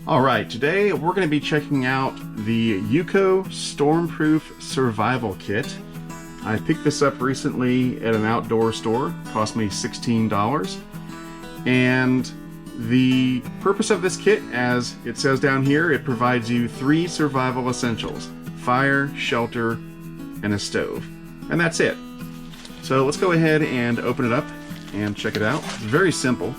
Alright, today we're going to be checking out the UCO StormProof Survival Kit. I picked this up recently at an outdoor store. It cost me $16. And the purpose of this kit, as it says down here, it provides you 3 survival essentials: fire, shelter, and a stove. And that's it. So let's go ahead and open it up and check it out. It's very simple.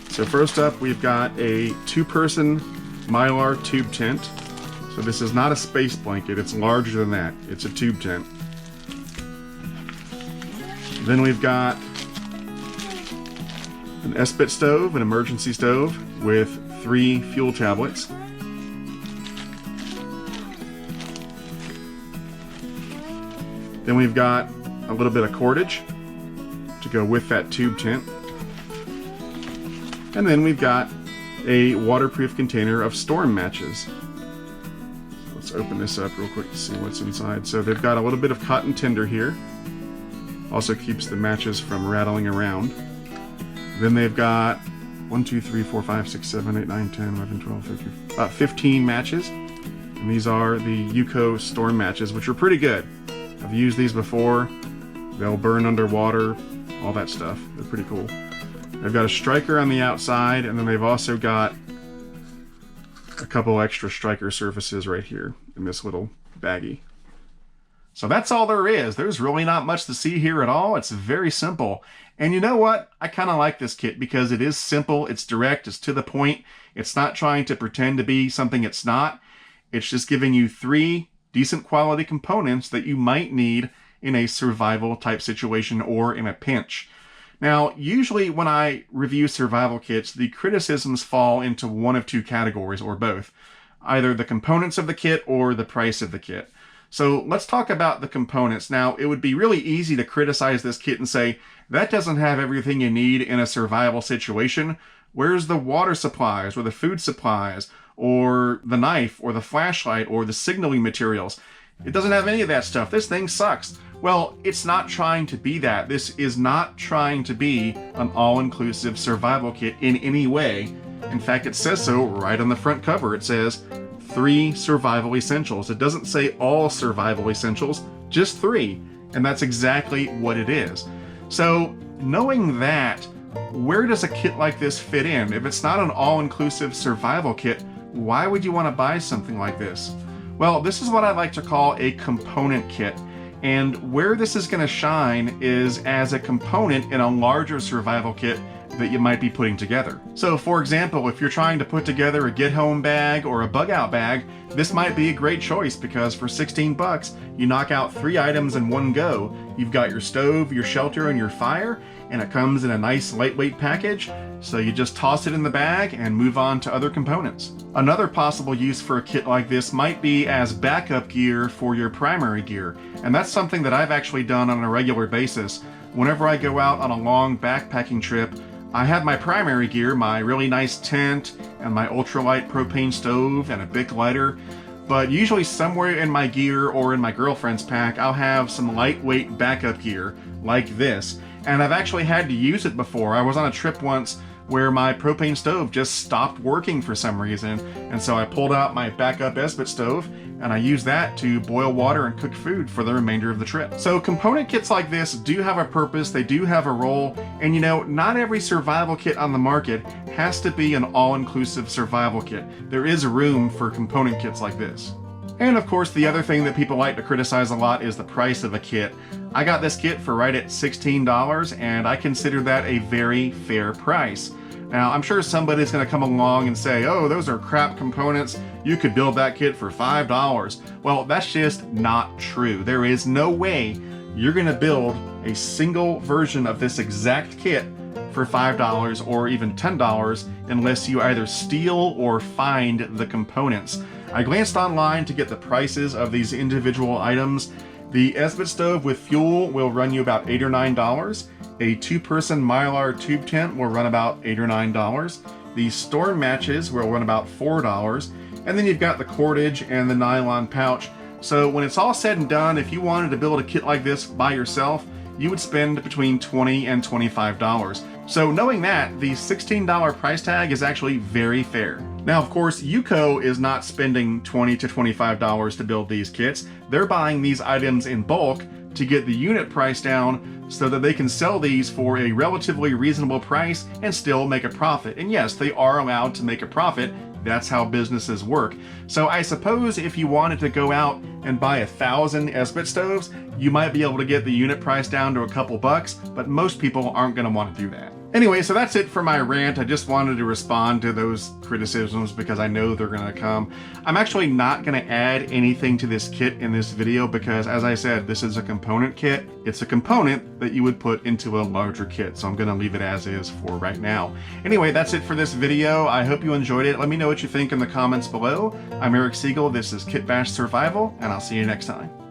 So first up, we've got a 2-person Mylar tube tent. So this is not a space blanket, it's larger than that. It's a tube tent. Then we've got an S-bit stove, an emergency stove, with 3 fuel tablets. Then we've got a little bit of cordage to go with that tube tent. And then we've got a waterproof container of storm matches. Let's open this up real quick to see what's inside. So they've got a little bit of cotton tinder here. Also keeps the matches from rattling around. Then they've got 1, 2, 3, 4, 5, 6, 7, 8, 9, 10, 11, 12, 13, about 15 matches. And these are the UCO storm matches, which are pretty good. I've used these before. They'll burn underwater, all that stuff. They're pretty cool. They've got a striker on the outside, and then they've also got a couple extra striker surfaces right here in this little baggie. So that's all there is. There's really not much to see here at all. It's very simple. And you know what? I kind of like this kit because it is simple, it's direct, it's to the point. It's not trying to pretend to be something it's not. It's just giving you 3 decent quality components that you might need in a survival type situation or in a pinch. Now, usually when I review survival kits, the criticisms fall into one of 2 categories, or both. Either the components of the kit or the price of the kit. So let's talk about the components. Now, it would be really easy to criticize this kit and say, that doesn't have everything you need in a survival situation. Where's the water supplies, or the food supplies, or the knife, or the flashlight, or the signaling materials? It doesn't have any of that stuff. This thing sucks. Well, it's not trying to be that. This is not trying to be an all-inclusive survival kit in any way. In fact, it says so right on the front cover. It says 3 survival essentials. It doesn't say all survival essentials, just 3. And that's exactly what it is. So, knowing that, where does a kit like this fit in? If it's not an all-inclusive survival kit, why would you want to buy something like this? Well, this is what I like to call a component kit. And where this is going to shine is as a component in a larger survival kit that you might be putting together. So for example, if you're trying to put together a get-home bag or a bug-out bag, this might be a great choice because for 16 bucks, you knock out 3 items in one go. You've got your stove, your shelter, and your fire, and it comes in a nice lightweight package, so you just toss it in the bag and move on to other components. Another possible use for a kit like this might be as backup gear for your primary gear, and that's something that I've actually done on a regular basis. Whenever I go out on a long backpacking trip, I have my primary gear, my really nice tent, and my ultralight propane stove, and a Bic lighter. But usually somewhere in my gear or in my girlfriend's pack, I'll have some lightweight backup gear, like this. And I've actually had to use it before. I was on a trip once where my propane stove just stopped working for some reason. And so I pulled out my backup S-bit stove, and I used that to boil water and cook food for the remainder of the trip. So component kits like this do have a purpose, they do have a role, and you know, not every survival kit on the market has to be an all-inclusive survival kit. There is room for component kits like this. And of course, the other thing that people like to criticize a lot is the price of a kit. I got this kit for right at $16, and I consider that a very fair price. Now, I'm sure somebody's going to come along and say, oh, those are crap components. You could build that kit for $5. Well, that's just not true. There is no way you're going to build a single version of this exact kit for $5 or even $10 unless you either steal or find the components. I glanced online to get the prices of these individual items. The S-bit stove with fuel will run you about $8 or $9. A 2-person Mylar tube tent will run about $8 or $9. The storm matches will run about $4. And then you've got the cordage and the nylon pouch. So when it's all said and done, if you wanted to build a kit like this by yourself, you would spend between $20 and $25. So knowing that, the $16 price tag is actually very fair. Now, of course, UCO is not spending $20 to $25 to build these kits. They're buying these items in bulk to get the unit price down so that they can sell these for a relatively reasonable price and still make a profit. And yes, they are allowed to make a profit. That's how businesses work. So I suppose if you wanted to go out and buy 1,000 Esbit stoves, you might be able to get the unit price down to a couple bucks, but most people aren't going to want to do that. Anyway, so that's it for my rant. I just wanted to respond to those criticisms because I know they're going to come. I'm actually not going to add anything to this kit in this video because, as I said, this is a component kit. It's a component that you would put into a larger kit, so I'm going to leave it as is for right now. Anyway, that's it for this video. I hope you enjoyed it. Let me know what you think in the comments below. I'm Eric Siegel. This is Kitbashed Survival, and I'll see you next time.